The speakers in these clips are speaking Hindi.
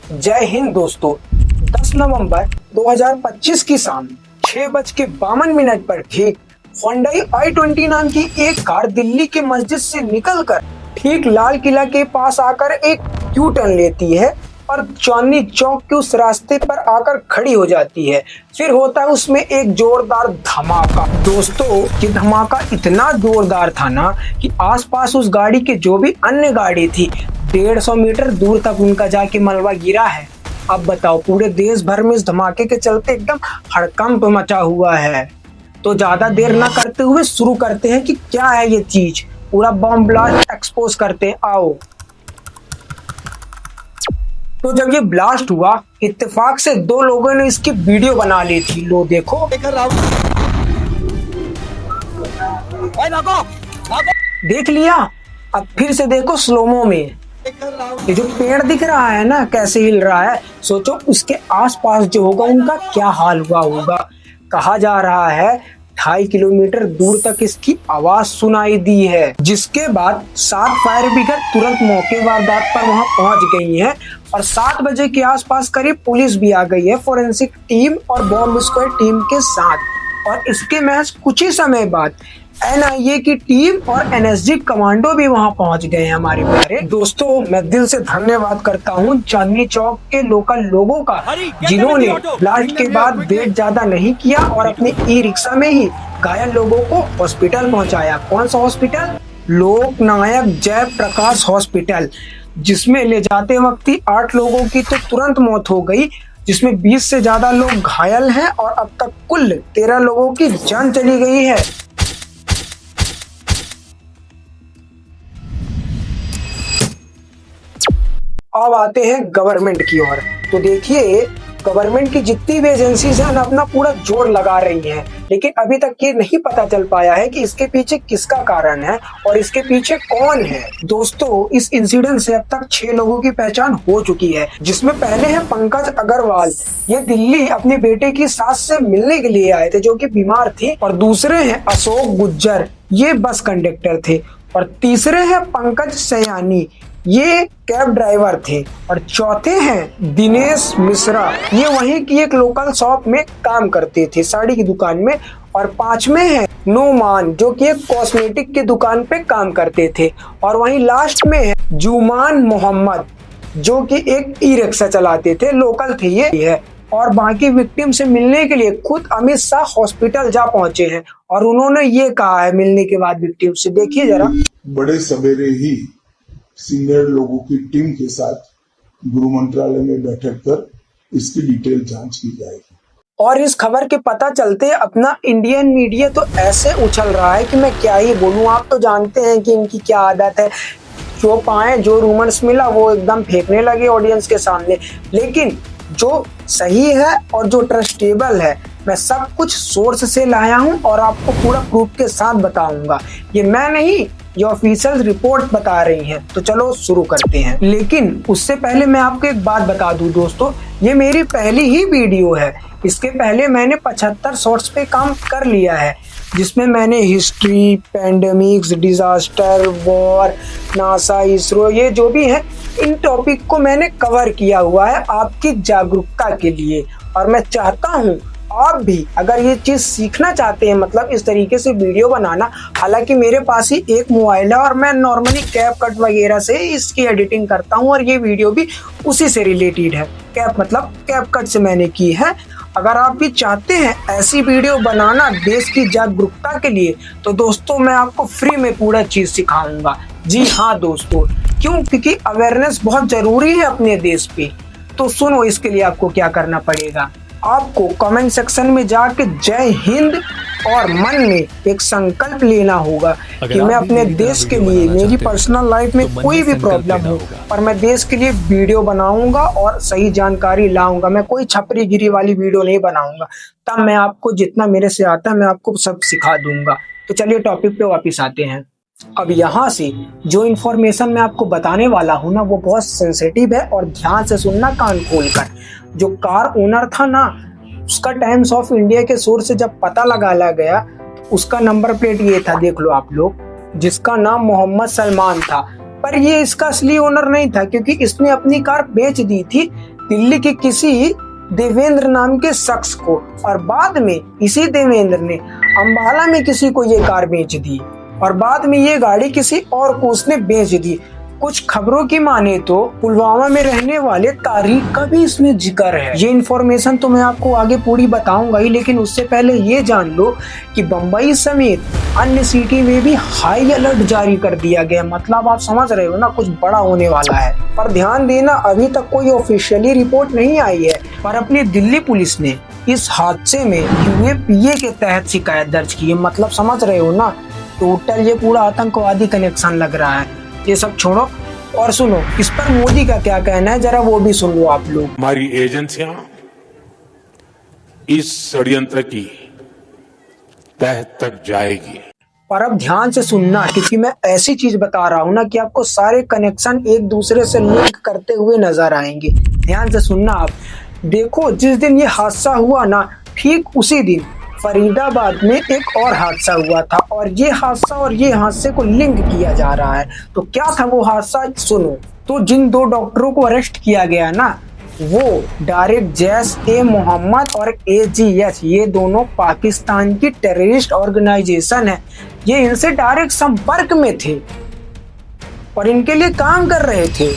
जय हिंद दोस्तों। 10 नवंबर 2025 की शाम 6:52 पर ठीक Hyundai i20 नाम की एक कार दिल्ली के मस्जिद से निकलकर ठीक लाल किला के पास आकर एक यू टर्न लेती है और चांदनी चौक के उस रास्ते पर आकर खड़ी हो जाती है। फिर होता है उसमें एक जोरदार धमाका। दोस्तों, ये धमाका इतना जोरदार था ना कि आसपास उस गाड़ी के जो भी अन्य गाड़ी थी 150 मीटर दूर तक उनका जाके मलबा गिरा है। अब बताओ, पूरे देश भर में इस धमाके के चलते एकदम हड़कंप मचा हुआ है। तो ज्यादा देर ना करते हुए शुरू करते हैं कि क्या है ये चीज, पूरा बॉम्ब ब्लास्ट एक्सपोज करते हैं। आओ। तो जब ये ब्लास्ट हुआ, इत्तेफाक से 2 लोगों ने इसकी वीडियो बना ली थी। लो देखो, देख लिया। अब फिर से देखो स्लोमो में, ये जो पेड़ दिख रहा है ना कैसे हिल रहा है, सोचो उसके आसपास जो होगा उनका क्या हाल हुआ होगा। कहा जा रहा है 2.5 किलोमीटर दूर तक इसकी आवाज सुनाई दी है, जिसके बाद 7 फायर ब्रिगेड तुरंत मौके वारदात पर वहां पहुंच गई है और 7 बजे के आसपास करीब पुलिस भी आ गई है फोरेंसिक टीम और बॉम्ब स्क्वाड टीम के साथ। और इसके महज कुछ ही समय बाद NIA की टीम और NSG कमांडो भी वहां पहुंच गए हैं हमारे प्यारे दोस्तों। मैं दिल से धन्यवाद करता हूं चांदनी चौक के लोकल लोगों का, जिन्होंने ब्लास्ट के बाद वेट ज्यादा नहीं किया और अपने ई-रिक्शा में ही घायल लोगों को हॉस्पिटल पहुंचाया। कौन सा हॉस्पिटल? लोकनायक जयप्रकाश हॉस्पिटल, जिसमें ले जाते वक्त ही 8 लोगों की तो तुरंत मौत हो गई, जिसमें 20 से ज्यादा लोग घायल हैं और अब तक कुल 13 लोगों की जान चली गई है। अब आते हैं गवर्नमेंट की ओर। तो देखिए, गवर्नमेंट की जितनी भी एजेंसीज हैं अपना पूरा जोर लगा रही हैं, लेकिन अभी तक ये नहीं पता चल पाया है कि इसके पीछे किसका कारण है और इसके पीछे कौन है। दोस्तों, इस इंसिडेंट से अब तक 6 लोगों की पहचान हो चुकी है, जिसमें पहले है पंकज अग्रवाल, ये दिल्ली अपने बेटे की सास से मिलने के लिए आए थे जो कि बीमार थी। और दूसरे हैं अशोक गुज्जर, ये बस कंडक्टर थे। और तीसरे हैं पंकज सयानी, ये कैब ड्राइवर थे। और चौथे हैं दिनेश मिश्रा, ये वहीं की एक लोकल शॉप में काम करते थे, साड़ी की दुकान में। और 5वें हैं नोमान, जो कि एक कॉस्मेटिक की दुकान पे काम करते थे। और वहीं लास्ट में है जुमान मोहम्मद, जो कि एक ई-रिक्शा चलाते थे, लोकल थे ये है। और बाकी विक्टिम से मिलने के लिए खुद अमित शाह हॉस्पिटल जा पहुंचे हैं और उन्होंने ये कहा है मिलने के बाद विक्टिम से। देखिए जरा। बड़े सवेरे ही सीनियर लोगों की टीम के साथ गृह मंत्रालय में बैठक कर इसकी डिटेल जांच की जाएगी। और इस खबर के पता चलते अपना इंडियन मीडिया तो ऐसे उछल रहा है कि मैं क्या ही बोलूं। आप तो जानते हैं कि इनकी क्या आदत है, जो पाए जो रूमर्स मिला वो एकदम फेंकने लगे ऑडियंस के सामने। लेकिन जो सही है और जो ट्रस्टेबल है, मैं सब कुछ सोर्स से लाया हूं और आपको पूरा प्रूफ के साथ बताऊंगा। ये मैं नहीं, ये ऑफिशियल रिपोर्ट बता रही हैं। तो चलो शुरू करते हैं। लेकिन उससे पहले मैं आपको एक बात बता दूं दोस्तों, ये मेरी पहली ही वीडियो है। इसके पहले मैंने 75 शॉर्ट्स पे काम कर लिया है, जिसमें मैंने history, pandemics, disaster, war, NASA, ISRO, ये जो भी है इन टॉपिक को मैंने कवर किया हुआ है आपकी जागरूकता के लिए। और मैं चाहता हूँ आप भी अगर ये चीज सीखना चाहते हैं, मतलब इस तरीके से वीडियो बनाना, हालांकि मेरे पास ही एक मोबाइल है और मैं नॉर्मली कैप कट वगैरह से इसकी एडिटिंग करता हूं और ये वीडियो भी उसी से रिलेटेड है। कैप मतलब कैप कट से मैंने की है। अगर आप भी चाहते हैं ऐसी वीडियो बनाना देश की जागरूकता के लिए, तो दोस्तों मैं आपको फ्री में पूरा चीज सिखाऊंगा। जी हाँ दोस्तों, क्यों? क्योंकि अवेयरनेस बहुत जरूरी है अपने देश पे। तो सुनो, इसके लिए आपको क्या करना पड़ेगा। आपको कमेंट सेक्शन में जाके जय हिंद और मन में एक संकल्प लेना होगा कि मैं अपने देश के लिए, मेरी पर्सनल लाइफ में कोई भी प्रॉब्लम हो पर मैं देश के लिए वीडियो बनाऊंगा और सही जानकारी लाऊंगा। मैं कोई छपरीगिरी वाली वीडियो नहीं बनाऊंगा। तब मैं आपको जितना मेरे से आता है मैं आपको सब सिखा दूंगा। तो चलिए टॉपिक पे वापस आते हैं। अब यहाँ से जो इन्फॉर्मेशन मैं आपको बताने वाला हूँ ना, वो बहुत सेंसिटिव है और ध्यान से सुनना कान खोलकर। जो कार ओनर था ना, उसका टाइम्स ऑफ इंडिया के सोर्स से जब पता लगाया गया, उसका नंबर प्लेट ये था, देख लो आप लोग, जिसका नाम मोहम्मद सलमान था। पर ये इसका असली ओनर नहीं था, क्योंकि इसने अपनी कार बेच दी थी दिल्ली के किसी देवेंद्र नाम के शख्स को, और बाद में इसी देवेंद्र ने अंबाला में किसी को ये कार बेच दी और बाद में ये गाड़ी किसी और को उसने बेच दी। कुछ खबरों की माने तो पुलवामा में रहने वाले तारिक का भी इसमें जिक्र है। ये इन्फॉर्मेशन तो मैं आपको आगे पूरी बताऊंगा ही, लेकिन उससे पहले ये जान लो कि बम्बई समेत अन्य सिटी में भी हाई अलर्ट जारी कर दिया गया। मतलब आप समझ रहे हो ना, कुछ बड़ा होने वाला है। पर ध्यान देना, अभी तक कोई ऑफिशियली रिपोर्ट नहीं आई है, पर अपनी दिल्ली पुलिस ने इस हादसे में UAPA के तहत शिकायत दर्ज की है। मतलब समझ रहे हो ना, टोटल ये पूरा आतंकवादी कनेक्शन लग रहा है। ये सब छोड़ो और सुनो, इस पर मोदी का क्या कहना है, जरा वो भी सुन लो आप लोग। हमारी एजेंसियां इस षड्यंत्र की तह तक जाएगी। पर अब ध्यान से सुनना, क्योंकि मैं ऐसी चीज बता रहा हूँ ना कि आपको सारे कनेक्शन एक दूसरे से लिंक करते हुए नजर आएंगे। ध्यान से सुनना आप। देखो, जिस दिन ये हादसा हुआ ना, ठीक उसी दिन फरीदाबाद में एक और हादसा हुआ था, और ये हादसा और ये हादसे को लिंक किया जा रहा है। तो क्या था वो हादसा, सुनो। तो जिन 2 डॉक्टरों को अरेस्ट किया गया ना, वो डायरेक्ट जैश-ए-मोहम्मद और AGH, ये दोनों पाकिस्तान की टेररिस्ट ऑर्गेनाइजेशन है। ये इनसे डायरेक्ट संपर्क में थे और इनके लिए काम कर रहे थे।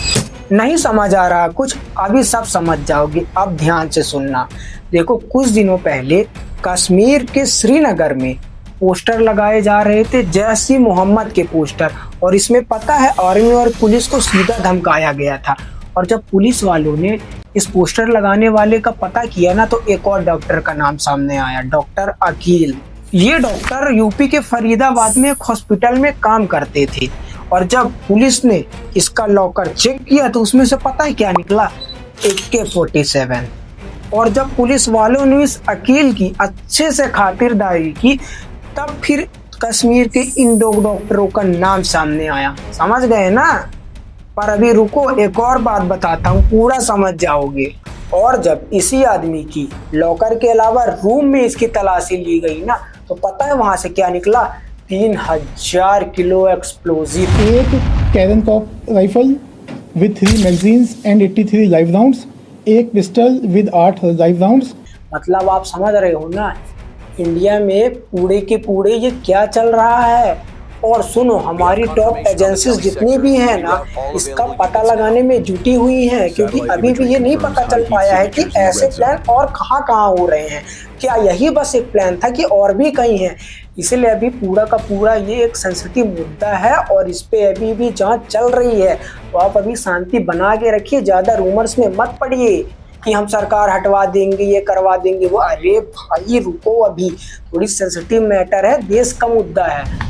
नहीं समझ आ रहा कुछ, अभी सब समझ जाओगे। अब ध्यान से सुनना। देखो, कुछ दिनों पहले कश्मीर के श्रीनगर में पोस्टर लगाए जा रहे थे, जैश-ए-मोहम्मद के पोस्टर, और इसमें पता है आर्मी और पुलिस को सीधा धमकाया गया था। और जब पुलिस वालों ने इस पोस्टर लगाने वाले का पता किया ना, तो एक और डॉक्टर का नाम सामने आया, डॉक्टर अकील। ये डॉक्टर यूपी के फरीदाबाद में एक हॉस्पिटल में काम करते थे, और जब पुलिस ने इसका लॉकर चेक किया तो उसमें से पता है क्या निकला, AK-47। और जब पुलिस वालों ने इस अकील की अच्छे से खातिरदारी की, तब फिर कश्मीर के इन 2 डॉक्टरों का नाम सामने आया। समझ गए ना? पर अभी रुको, एक और बात बताता हूँ, पूरा समझ जाओगे। और जब इसी आदमी की लॉकर के अलावा रूम में इसकी तलाशी ली गई ना, तो पता है वहां से क्या निकला, 3000 किलो एक्सप्लोजिव। एक कैरेनकॉफ rifle with 3 magazines and 83 live rounds, एक पिस्टल विद 8 लाइव राउंड्स। मतलब आप समझ रहे हो ना, इंडिया में पूरे के पूरे ये क्या चल रहा है। और सुनो, हमारी टॉप एजेंसीज जितनी भी हैं ना, इसका पता लगाने में जुटी हुई हैं, क्योंकि अभी भी ये नहीं पता चल पाया है कि ऐसे प्लान और कहाँ कहाँ हो रहे हैं। क्या यही बस एक प्लान था कि और भी कहीं है? इसलिए अभी पूरा का पूरा ये एक सेंसिटिव मुद्दा है और इस पे अभी भी जांच चल रही है। तो आप अभी शांति बना के रखिए, ज़्यादा रूमर्स में मत पड़िए कि हम सरकार हटवा देंगे, ये करवा देंगे वो। अरे भाई रुको, अभी थोड़ी सेंसिटिव मैटर है, देश का मुद्दा है।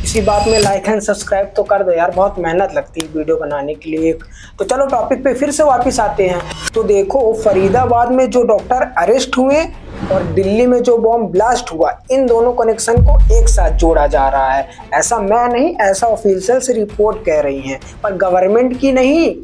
इसी बात में लाइक एंड सब्सक्राइब तो कर दो यार, बहुत मेहनत लगती है वीडियो बनाने के लिए। तो चलो टॉपिक पे फिर से वापस आते हैं। तो देखो, फरीदाबाद में जो डॉक्टर अरेस्ट हुए और दिल्ली में जो बॉम्ब ब्लास्ट हुआ, इन दोनों कनेक्शन को एक साथ जोड़ा जा रहा है। ऐसा मैं नहीं, ऐसा ऑफिशियल से रिपोर्ट कह रही हैं, पर गवर्नमेंट की नहीं,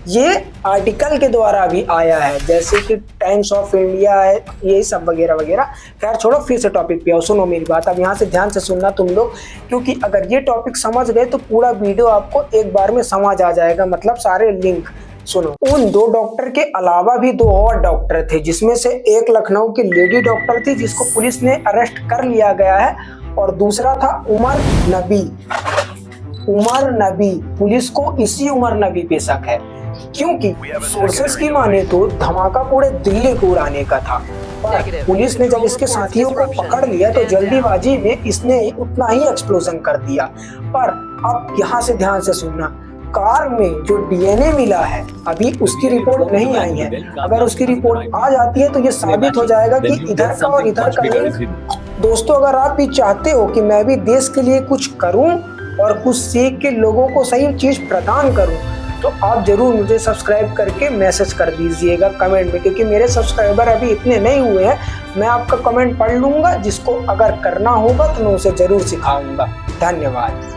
ये आर्टिकल के द्वारा भी आया है, जैसे कि टाइम्स ऑफ इंडिया है, यही सब वगैरह वगैरह। खैर छोड़ो, फिर से टॉपिक पे आओ। सुनो मेरी बात, अब यहाँ से ध्यान से सुनना तुम लोग, क्योंकि अगर ये टॉपिक समझ गए तो पूरा वीडियो आपको एक बार में समझ आ जाएगा, मतलब सारे लिंक। सुनो, उन 2 डॉक्टर के अलावा भी 2 और डॉक्टर थे, जिसमें से एक लखनऊ की लेडी डॉक्टर थी जिसको पुलिस ने अरेस्ट कर लिया गया है, और दूसरा था उमर नबी। उमर नबी, पुलिस को इसी उमर नबी पे शक है, क्योंकि सोर्सेस की माने तो धमाका पूरे दिल्ली को उड़ाने का था। पर पुलिस ने जब इसके साथियों को पकड़ लिया तो जल्दीबाजी में इसने उतना ही एक्सप्लोजन कर दिया। पर अब यहाँ से ध्यान से सुनना, कार में जो DNA मिला है, अभी उसकी रिपोर्ट नहीं आई है। अगर उसकी रिपोर्ट आ जाती है तो ये साबित हो जाएगा कि इधर का और इधर का लिंक। दोस्तों, अगर आप भी चाहते हो कि मैं भी देश के लिए कुछ करूं और कुछ सीख के लोगों को सही चीज प्रदान करूं, तो आप जरूर मुझे सब्सक्राइब करके मैसेज कर दीजिएगा कमेंट में, क्योंकि मेरे सब्सक्राइबर अभी इतने नहीं हुए हैं। मैं आपका कमेंट पढ़ लूंगा, जिसको अगर करना होगा तो मैं उसे जरूर सिखाऊंगा। धन्यवाद।